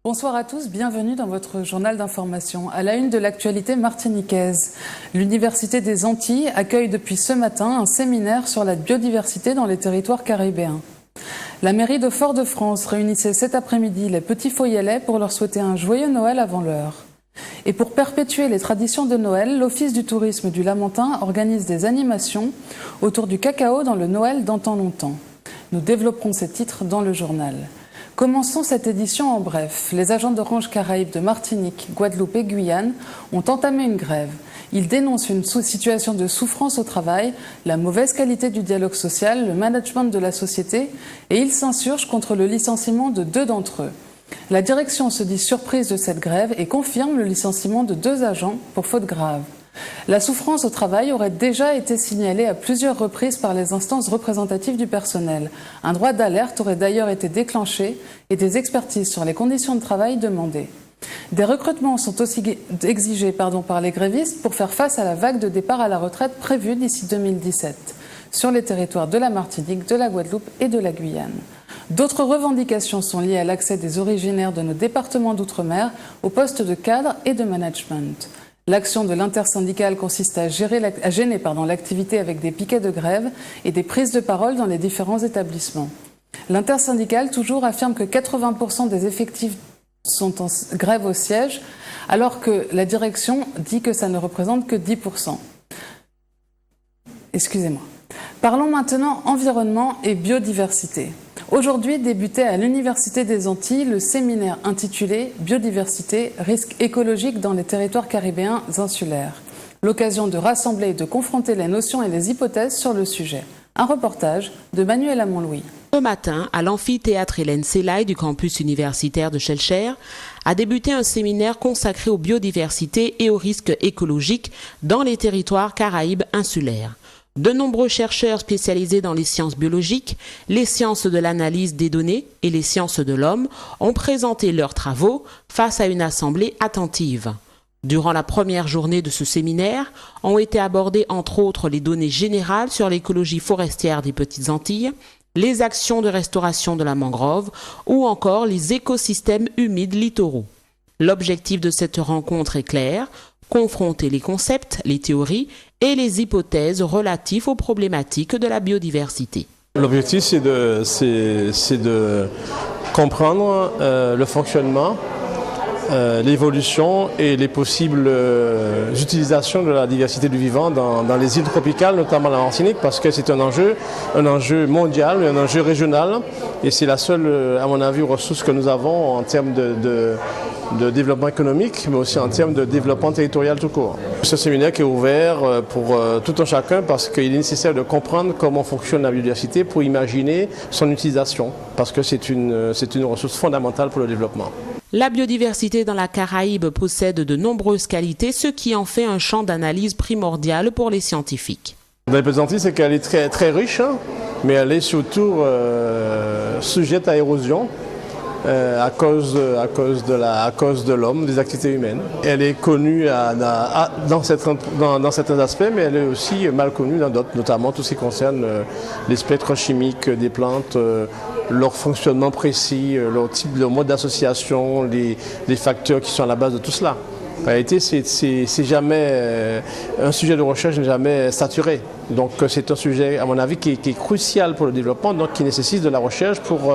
Bonsoir à tous, bienvenue dans votre journal d'information. À la une de l'actualité martiniquaise, l'Université des Antilles accueille depuis ce matin un séminaire sur la biodiversité dans les territoires caribéens. La mairie de Fort-de-France réunissait cet après-midi les petits Foyalais pour leur souhaiter un joyeux Noël avant l'heure. Et pour perpétuer les traditions de Noël, l'Office du tourisme du Lamentin organise des animations autour du cacao dans le Noël d'antan longtemps. Nous développerons ces titres dans le journal. Commençons cette édition en bref. Les agents d'Orange Caraïbes de Martinique, Guadeloupe et Guyane ont entamé une grève. Ils dénoncent une situation de souffrance au travail, la mauvaise qualité du dialogue social, le management de la société et ils s'insurgent contre le licenciement de 2 d'entre eux. La direction se dit surprise de cette grève et confirme le licenciement de 2 agents pour faute grave. La souffrance au travail aurait déjà été signalée à plusieurs reprises par les instances représentatives du personnel. Un droit d'alerte aurait d'ailleurs été déclenché et des expertises sur les conditions de travail demandées. Des recrutements sont aussi exigés par les grévistes pour faire face à la vague de départ à la retraite prévue d'ici 2017 sur les territoires de la Martinique, de la Guadeloupe et de la Guyane. D'autres revendications sont liées à l'accès des originaires de nos départements d'outre-mer aux postes de cadre et de management. L'action de l'intersyndicale consiste à gêner l'activité avec des piquets de grève et des prises de parole dans les différents établissements. L'intersyndicale toujours affirme que 80% des effectifs sont en grève au siège, alors que la direction dit que ça ne représente que 10%. Excusez-moi. Parlons maintenant environnement et biodiversité. Aujourd'hui débutait à l'Université des Antilles le séminaire intitulé « Biodiversité, risques écologiques dans les territoires caribéens insulaires ». L'occasion de rassembler et de confronter les notions et les hypothèses sur le sujet. Un reportage de Manuela Montlouis. Ce matin, à l'amphithéâtre Hélène Sellaï du campus universitaire de Schœlcher, a débuté un séminaire consacré aux biodiversités et aux risques écologiques dans les territoires caraïbes insulaires. De nombreux chercheurs spécialisés dans les sciences biologiques, les sciences de l'analyse des données et les sciences de l'homme ont présenté leurs travaux face à une assemblée attentive. Durant la première journée de ce séminaire, ont été abordées entre autres les données générales sur l'écologie forestière des Petites Antilles, les actions de restauration de la mangrove ou encore les écosystèmes humides littoraux. L'objectif de cette rencontre est clair: confronter les concepts, les théories et les hypothèses relatives aux problématiques de la biodiversité. L'objectif, c'est de comprendre le fonctionnement, l'évolution et les possibles utilisations de la diversité du vivant dans les îles tropicales, notamment la Martinique, parce que c'est un enjeu mondial, un enjeu régional, et c'est la seule, à mon avis, ressource que nous avons en termes de développement économique, mais aussi en termes de développement territorial tout court. Ce séminaire qui est ouvert pour tout un chacun parce qu'il est nécessaire de comprendre comment fonctionne la biodiversité pour imaginer son utilisation, parce que c'est une ressource fondamentale pour le développement. La biodiversité dans la Caraïbe possède de nombreuses qualités, ce qui en fait un champ d'analyse primordial pour les scientifiques. Dans les Petites Antilles, c'est qu'elle est très, très riche, mais elle est surtout sujette à érosion. À cause de l'homme, des activités humaines. Elle est connue dans certains aspects, mais elle est aussi mal connue dans d'autres, notamment tout ce qui concerne les spectres chimiques des plantes, leur fonctionnement précis, leur mode d'association, les facteurs qui sont à la base de tout cela. En réalité, c'est jamais un sujet de recherche n'est jamais saturé. Donc c'est un sujet, à mon avis, qui est crucial pour le développement, donc qui nécessite de la recherche pour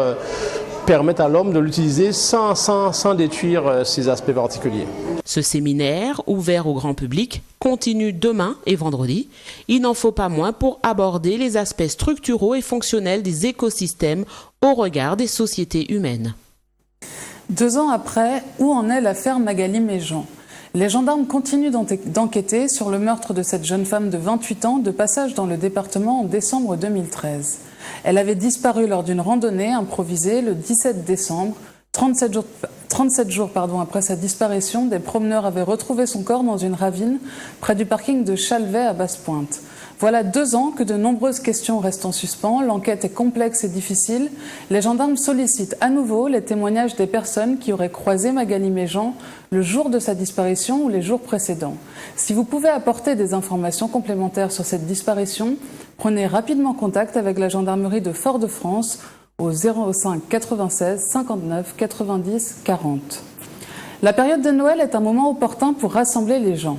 permettre à l'homme de l'utiliser sans détruire ses aspects particuliers. Ce séminaire, ouvert au grand public, continue demain et vendredi. Il n'en faut pas moins pour aborder les aspects structuraux et fonctionnels des écosystèmes au regard des sociétés humaines. 2 ans après, où en est l'affaire Magali Méjean ? Les gendarmes continuent d'enquêter sur le meurtre de cette jeune femme de 28 ans de passage dans le département en décembre 2013. Elle avait disparu lors d'une randonnée improvisée le 17 décembre. 37 jours après sa disparition, des promeneurs avaient retrouvé son corps dans une ravine près du parking de Chalvet à Basse-Pointe. Voilà 2 ans que de nombreuses questions restent en suspens. L'enquête est complexe et difficile. Les gendarmes sollicitent à nouveau les témoignages des personnes qui auraient croisé Magali Méjean le jour de sa disparition ou les jours précédents. Si vous pouvez apporter des informations complémentaires sur cette disparition, prenez rapidement contact avec la gendarmerie de Fort-de-France au 05 96 59 90 40. La période de Noël est un moment opportun pour rassembler les gens.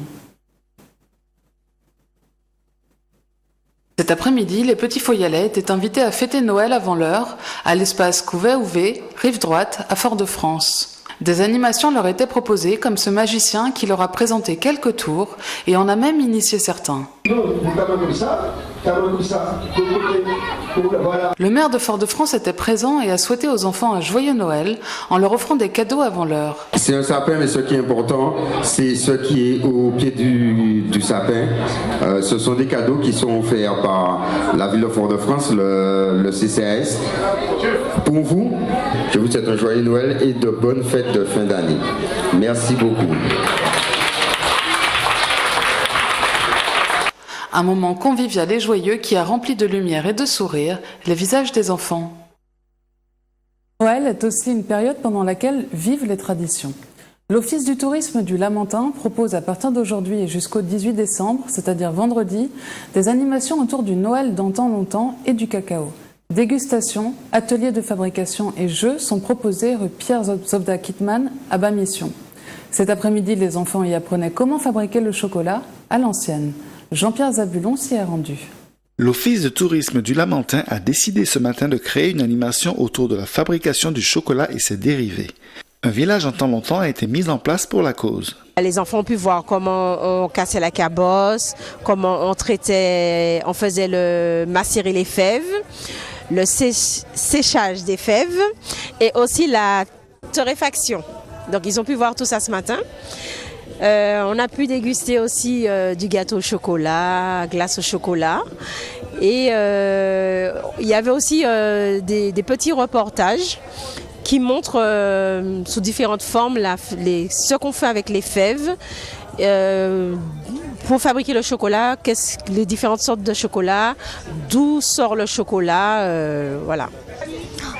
Cet après-midi, les petits Foyalais étaient invités à fêter Noël avant l'heure à l'espace Couvet-Ouvet, rive droite, à Fort-de-France. Des animations leur étaient proposées comme ce magicien qui leur a présenté quelques tours et en a même initié certains. Le maire de Fort-de-France était présent et a souhaité aux enfants un joyeux Noël en leur offrant des cadeaux avant l'heure. C'est un sapin, mais ce qui est important, c'est ce qui est au pied du sapin. Ce sont des cadeaux qui sont offerts par la ville de Fort-de-France, le CCAS. Pour vous, je vous souhaite un joyeux Noël et de bonnes fêtes de fin d'année. Merci beaucoup. Un moment convivial et joyeux qui a rempli de lumière et de sourires les visages des enfants. Noël est aussi une période pendant laquelle vivent les traditions. L'Office du tourisme du Lamentin propose à partir d'aujourd'hui et jusqu'au 18 décembre, c'est-à-dire vendredi, des animations autour du Noël d'antan longtemps et du cacao. Dégustations, ateliers de fabrication et jeux sont proposés rue Pierre Zobda-Kittmann à Bas-Mission. Cet après-midi, les enfants y apprenaient comment fabriquer le chocolat à l'ancienne. Jean-Pierre Zabulon s'y est rendu. L'Office de tourisme du Lamentin a décidé ce matin de créer une animation autour de la fabrication du chocolat et ses dérivés. Un village en temps longtemps a été mis en place pour la cause. Les enfants ont pu voir comment on cassait la cabosse, comment on faisait macérer les fèves, le séchage des fèves et aussi la torréfaction. Donc ils ont pu voir tout ça ce matin. On a pu déguster aussi du gâteau au chocolat, glace au chocolat. Et il y avait aussi des petits reportages qui montrent sous différentes formes ce qu'on fait avec les fèves pour fabriquer le chocolat, les différentes sortes de chocolat, d'où sort le chocolat, voilà.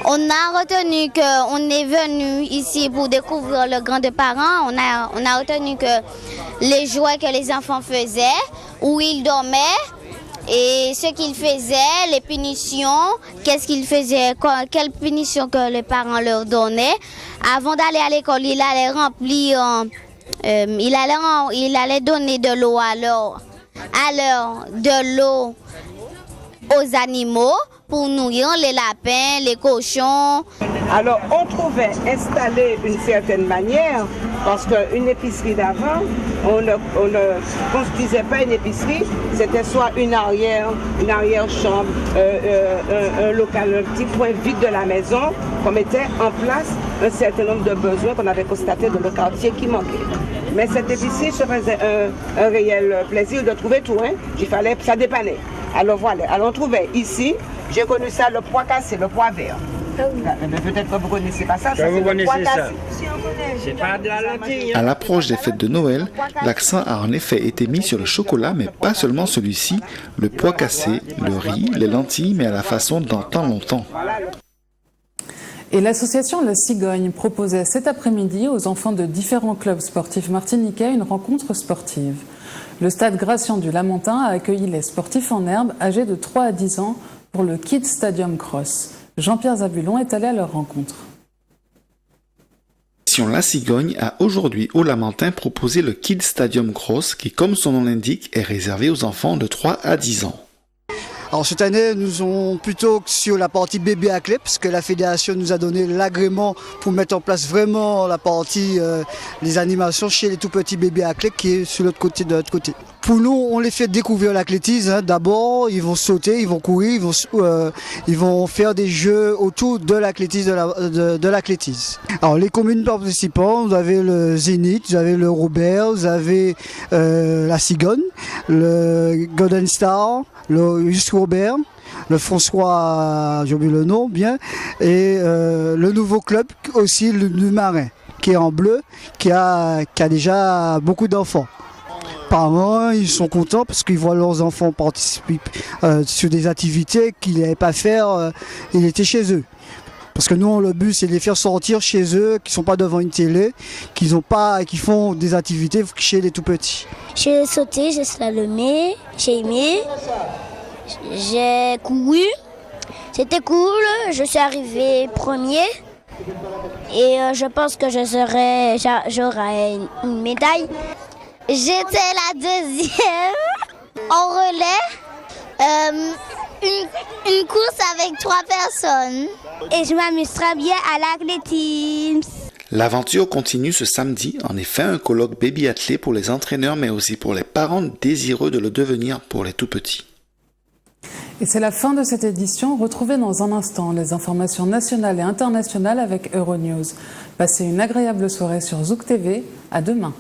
On a retenu qu'on est venu ici pour découvrir le grand des parents. On a retenu que les jouets que les enfants faisaient, où ils dormaient, et ce qu'ils faisaient, les punitions, qu'est-ce qu'ils faisaient, quelles punitions que les parents leur donnaient. Avant d'aller à l'école, il allait remplir, il allait donner de l'eau de l'eau aux animaux pour nourrir les lapins, les cochons. Alors on trouvait installer une certaine manière, parce qu'une épicerie d'avant, on ne construisait pas une épicerie, c'était soit une arrière-chambre, un local, un petit point vide de la maison, qu'on mettait en place un certain nombre de besoins qu'on avait constatés dans le quartier qui manquaient. Mais cette épicerie se faisait un réel plaisir de trouver tout, hein. Ça dépannait. Alors voilà, alors on trouvait ici, j'ai connu ça, le pois cassé, le pois vert. Peut-être que vous ne connaissez pas ça, c'est le pois cassé. C'est pas de la lentille. À l'approche des fêtes de Noël, l'accent a en effet été mis sur le chocolat, mais pas seulement celui-ci, le pois cassé, le riz, les lentilles, mais à la façon d'antan longtemps. Et l'association La Cigogne proposait cet après-midi aux enfants de différents clubs sportifs martiniquais une rencontre sportive. Le stade Gratien du Lamentin a accueilli les sportifs en herbe âgés de 3 à 10 ans pour le Kids Stadium Cross. Jean-Pierre Zabulon est allé à leur rencontre. La Cigogne a aujourd'hui au Lamentin proposé le Kids Stadium Cross qui, comme son nom l'indique, est réservé aux enfants de 3 à 10 ans. Alors cette année, nous sommes plutôt sur la partie bébé à clé, parce que la fédération nous a donné l'agrément pour mettre en place vraiment la partie, les animations chez les tout petits bébés à clé qui est sur l'autre côté de l'autre côté. Pour nous, on les fait découvrir l'athlétisme. Hein. D'abord, ils vont sauter, ils vont courir, ils vont faire des jeux autour de l'athlétisme. De l'athlétisme. Alors les communes participants, vous avez le Zénith, vous avez le Robert, vous avez la Cigogne, le Golden Star, le Just Robert, le François, j'ai oublié le nom bien, et le nouveau club aussi, le Marin, qui est en bleu, qui a déjà beaucoup d'enfants. Parents, ils sont contents parce qu'ils voient leurs enfants participer sur des activités qu'ils n'avaient pas faire, ils étaient chez eux. Parce que nous, le but, c'est de les faire sortir chez eux, qui ne sont pas devant une télé, qui font des activités chez les tout petits. J'ai sauté, j'ai slalomé, j'ai aimé, j'ai couru, C'était cool, je suis arrivée premier et je pense que j'aurai une médaille. J'étais la deuxième en relais, une course avec 3 personnes. Et je m'amuse très bien à l'athlétisme. L'aventure continue ce samedi, en effet un colloque baby athlé pour les entraîneurs mais aussi pour les parents désireux de le devenir pour les tout petits. Et c'est la fin de cette édition. Retrouvez dans un instant les informations nationales et internationales avec Euronews. Passez une agréable soirée sur Zouk TV. À demain.